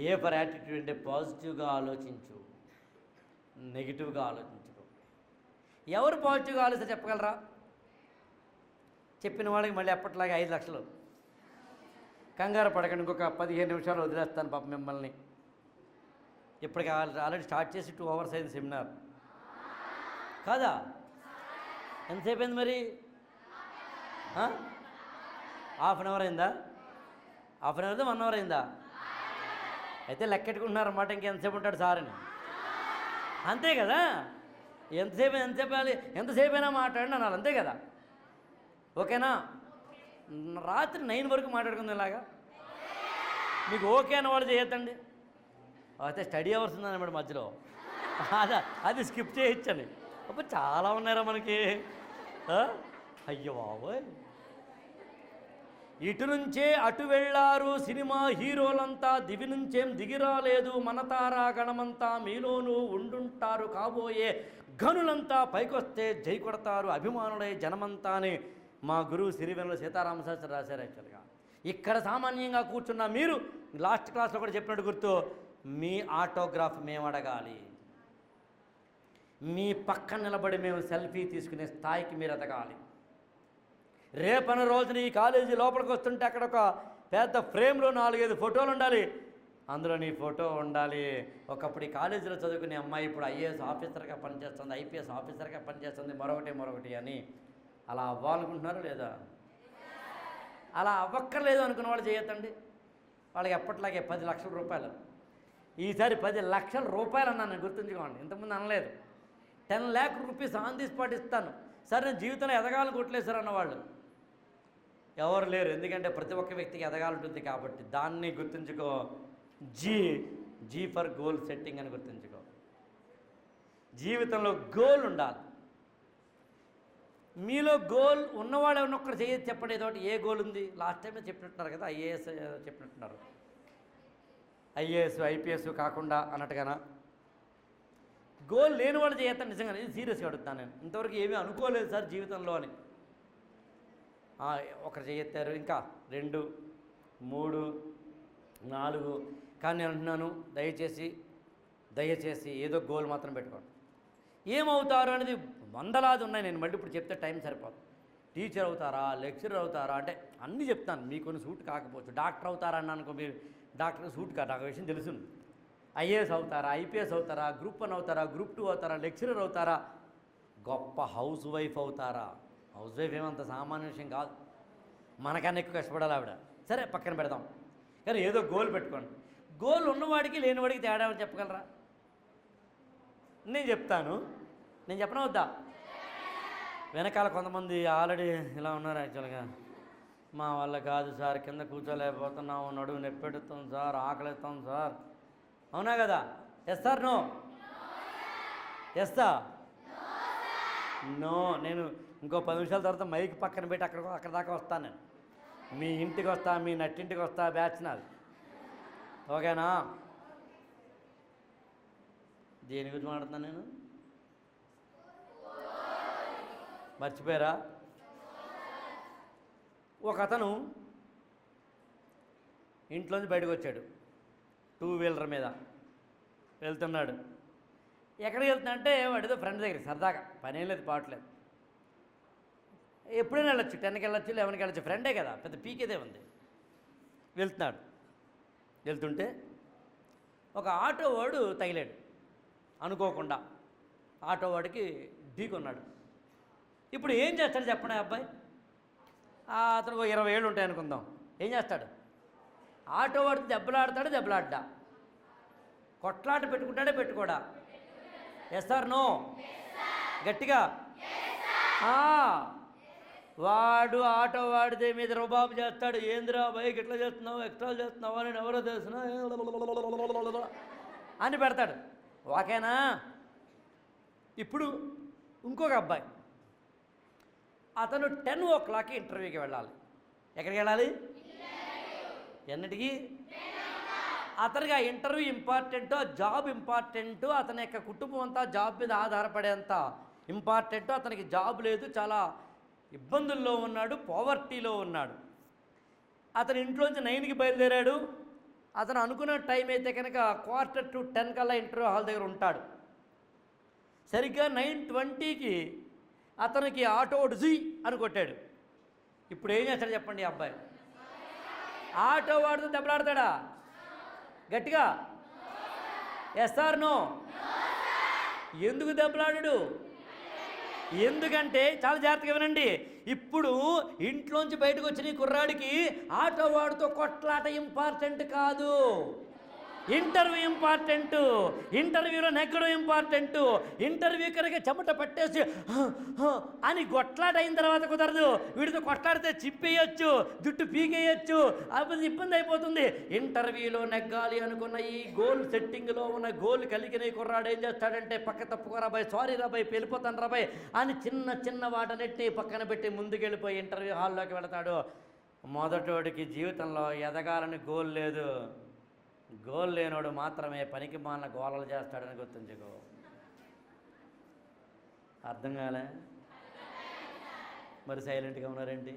A for attitude అంటే పాజిటివ్గా ఆలోచించు, నెగిటివ్గా ఆలోచించు. ఎవరు పాజిటివ్గా ఆలోచిస్తే చెప్పగలరా? చెప్పిన వాళ్ళకి మళ్ళీ ఎప్పట్లాగే 5 లక్షలు. కంగారు పడకండి, ఇంకొక 15 నిమిషాలు వదిలేస్తాను పాప మిమ్మల్ని. ఇప్పటికి ఆల్రెడీ స్టార్ట్ చేసి 2 hours అయింది సెమినార్ కాదా? ఎంతసేపు అయింది మరి? హాఫ్ అన్ అవర్ అయిందా? హాఫ్ అన్ అవర్ అయిందా? 1 hour అయిందా? అయితే లెక్కెట్టుకుంటున్నారన్నమాట. ఇంకెంతసేపు ఉంటాడు సార్ అని. అంతే కదా? ఎంతసేపు ఎంతసేపు అయినా మాట్లాడండి అన్నారు, అంతే కదా? ఓకేనా? రాత్రి 9 వరకు మాట్లాడుకుందాం ఇలాగా. మీకు ఓకే అన్న వాళ్ళు చేయొద్దండి. అయితే స్టడీ అవర్స్ ఉందన్నమాట మధ్యలో, అది స్కిప్ చేయొచ్చని. అప్పుడు చాలా ఉన్నారా మనకి. అయ్యో బాబోయ్, ఇటు నుంచే అటు వెళ్ళారు సినిమా హీరోలంతా, దివి నుంచేం దిగిరాలేదు మన తారా గణమంతా, మీలోనూ ఉండుంటారు కాబోయే గనులంతా, పైకొస్తే జై కొడతారు అభిమానులై జనమంతా అని మా గురువు సిరివెన్నెల సీతారామశాస్త్రి రాశారు. యాక్చువల్గా ఇక్కడ సామాన్యంగా కూర్చున్న మీరు లాస్ట్ క్లాస్లో కూడా చెప్పినట్టు గుర్తు, మీ ఆటోగ్రాఫ్ మేము అడగాలి, మీ పక్కన నిలబడి మేము సెల్ఫీ తీసుకునే స్థాయికి మీరు ఎదగాలి. రేపన రోజున ఈ కాలేజీ లోపలికి వస్తుంటే అక్కడ ఒక పెద్ద ఫ్రేమ్లో 4-5 ఫోటోలు ఉండాలి, అందులో నీ ఫోటో ఉండాలి. ఒకప్పుడు ఈ కాలేజీలో చదువుకునే అమ్మాయి ఇప్పుడు ఐఏఎస్ ఆఫీసర్గా పనిచేస్తుంది, ఐపీఎస్ ఆఫీసర్గా పనిచేస్తుంది, మరొకటి అని. అలా అవ్వాలనుకుంటున్నారు లేదా? అలా అవ్వక్కర్లేదు అనుకున్న వాళ్ళు చేయొద్దండి. వాళ్ళకి ఎప్పట్లాగే 10 లక్షల రూపాయలు. ఈసారి 10 లక్షల రూపాయలు అన్నాను, గుర్తుంచుకోండి. ఇంతకుముందు అనలేదు. 10 lakh rupees on the spot ఇస్తాను. సరే, నేను జీవితంలో ఎదగాలని కొట్టలేసారు అన్నవాళ్ళు ఎవరు లేరు. ఎందుకంటే ప్రతి ఒక్క వ్యక్తికి ఎదగాలంటుంది కాబట్టి. దాన్ని గుర్తుంచుకో. జీ ఫర్ గోల్ సెట్టింగ్ అని గుర్తుంచుకో. జీవితంలో గోల్ ఉండాలి. మీలో గోల్ ఉన్నవాడు ఎవరిని ఒక్కరు చేయొచ్చు చెప్పండి. ఏదో ఏ గోల్ ఉంది? లాస్ట్ టైమే చెప్పినట్టున్నారు కదా, ఐఏఎస్ చెప్పినట్టున్నారు. ఐఏఎస్ ఐపీఎస్ కాకుండా అన్నట్టుగానా? గోల్ లేని వాళ్ళు చేయొద్దని నిజంగా ఇది సీరియస్గా అడుగుతాను నేను. ఇంతవరకు ఏమీ అనుకోలేదు సార్ జీవితంలో అని. ఒకరు చేయెత్తారు, ఇంకా 2, 3, 4. కానీ నేను అంటున్నాను, దయచేసి ఏదో గోల్ మాత్రం పెట్టుకోండి. ఏమవుతారు అనేది వందలాది ఉన్నాయి. నేను మళ్ళీ ఇప్పుడు చెప్తే టైం సరిపోదు. టీచర్ అవుతారా, లెక్చరర్ అవుతారా అంటే అన్నీ చెప్తాను. మీకు కొన్ని సూట్ కాకపోవచ్చు. డాక్టర్ అవుతారా అన్నానుకో, మీరు డాక్టర్ సూట్ కాదు, నాకు విషయం తెలుసు. ఐఏఎస్ అవుతారా, ఐపీఎస్ అవుతారా, Group 1 అవుతారా, Group 2 అవుతారా, లెక్చరర్ అవుతారా, గొప్ప హౌస్ వైఫ్ అవుతారా? హౌస్ వైఫ్ ఏమంత సామాన్య విషయం కాదు, మనకన్నా ఎక్కువ కష్టపడాలి ఆవిడ. సరే, పక్కన పెడదాం. కానీ ఏదో గోల్ పెట్టుకోండి. గోల్ ఉన్నవాడికి లేనివాడికి తేడా చెప్పగలరా? నేను చెప్తాను. నేను చెప్పనా వద్దా? వెనకాల కొంతమంది ఆల్రెడీ ఇలా ఉన్నారు. యాక్చువల్గా మా వల్ల కాదు సార్, కింద కూర్చోలేకపోతున్నాము, నడువు నొప్పెడుతాం సార్, ఆకలిస్తాం సార్. అవునా కదా? Yes sir? నో? ఎస్తా? నో. నేను ఇంకో 10 నిమిషాల తర్వాత మైక్ పక్కన పెట్టి అక్కడ దాకా వస్తాను. నేను మీ ఇంటికి వస్తా, మీ నట్టింటికి వస్తా, బ్యాచ్ నాది. ఓకేనా? దేని గురించి మాట్లాడుతున్నాను నేను? మర్చిపోయారా? ఒక అతను ఇంట్లోంచి బయటకు వచ్చాడు, 2-wheeler మీద వెళ్తున్నాడు. ఎక్కడికి వెళ్తున్నా అంటే వాడితో ఫ్రెండ్ దగ్గరికి, సరదాగా, పనేం లేదు, పాటలేదు. ఎప్పుడైనా వెళ్ళొచ్చు, 10కి వెళ్ళొచ్చు, 11కి వెళ్ళొచ్చు, ఫ్రెండే కదా, పెద్ద పీకేదే ఉంది. వెళ్తున్నాడు. వెళ్తుంటే ఒక ఆటో వాడు తగిలాడు అనుకోకుండా. ఆటో వాడికి ఢీకొన్నాడు. ఇప్పుడు ఏం చేస్తాడు చెప్పండి అబ్బాయి? అతనికి 20 ఏళ్ళు ఉంటాయి అనుకుందాం. ఏం చేస్తాడు? ఆటో వాడితో దెబ్బలాడ్డా? కొట్లాట పెట్టుకుంటాడే పెట్టుకోడా? Yes sir? నో? గట్టిగా. వాడు ఆటో వాడిదే మీద రుబాబు చేస్తాడు. ఏందిరా బైక్ ఇట్లా చేస్తున్నావు, ఎక్స్ట్రాలు చేస్తున్నావా, నేను ఎవరో తెలిసిన అని పెడతాడు. ఓకేనా? ఇప్పుడు ఇంకొక అబ్బాయి, అతను 10 o'clock ఇంటర్వ్యూకి వెళ్ళాలి. ఎక్కడికి వెళ్ళాలి? ఎన్నిటికి? అతనికి ఆ ఇంటర్వ్యూ ఇంపార్టెంటు, జాబ్ ఇంపార్టెంటు, అతని యొక్క కుటుంబం అంతా జాబ్ మీద ఆధారపడేంత ఇంపార్టెంటు. అతనికి జాబ్ లేదు, చాలా ఇబ్బందుల్లో ఉన్నాడు, పావర్టీలో ఉన్నాడు. అతని ఇంట్లోంచి 9కి బయలుదేరాడు, అతను అనుకున్న టైం అయితే కనుక 9:45 కల్లా ఇంటర్వ్యూ హాల్ దగ్గర ఉంటాడు. సరిగ్గా 9:20కి అతనికి ఆటో జీ అని కొట్టాడు. ఇప్పుడు ఏం చేస్తాడు చెప్పండి అబ్బాయి? ఆటో వాడితో దెబ్బలాడతాడా? గట్టిగా ఎస్ ఆర్ నో? ఎందుకు దెబ్బలాడాడు? ఎందుకంటే చాలా జాగ్రత్తగా వినండి. ఇప్పుడు ఇంట్లోంచి బయటకు వచ్చిన ఈ కుర్రాడికి ఆటో వాడితో కొట్లాట ఇంపార్టెంట్ కాదు, ఇంటర్వ్యూ ఇంపార్టెంట్. ఇంటర్వ్యూలో నెగ్గడం ఇంపార్టెంట్. ఇంటర్వ్యూ కనుక చెమట పట్టేసి అని కొట్లాట అయిన తర్వాత కుదరదు. వీడితో కొట్లాడితే చిప్పేయచ్చు, జుట్టు పీకేయచ్చు, అప్పుడు ఇబ్బంది అయిపోతుంది. ఇంటర్వ్యూలో నెగ్గాలి అనుకున్న ఈ గోల్ సెట్టింగ్లో ఉన్న గోల్ కలిగిన ఈ కుర్రాడు ఏం చేస్తాడంటే పక్క తప్పుకోరా బాయ్, సారీ రా బాయ్, వెళ్ళిపోతాను రా బాయ్ అని చిన్న చిన్న వాటన్నిటిని పక్కన పెట్టి ముందుకెళ్ళిపోయి ఇంటర్వ్యూ హాల్లోకి వెళతాడు. మొదటోడికి జీవితంలో ఎదగాలని గోల్ లేదు. గోల్ లేనోడు మాత్రమే పనికి మాలిన గోలలు చేస్తాడని గుర్తుంచుకో. అర్థం కాలే? మరి సైలెంట్గా ఉన్నారేంటి?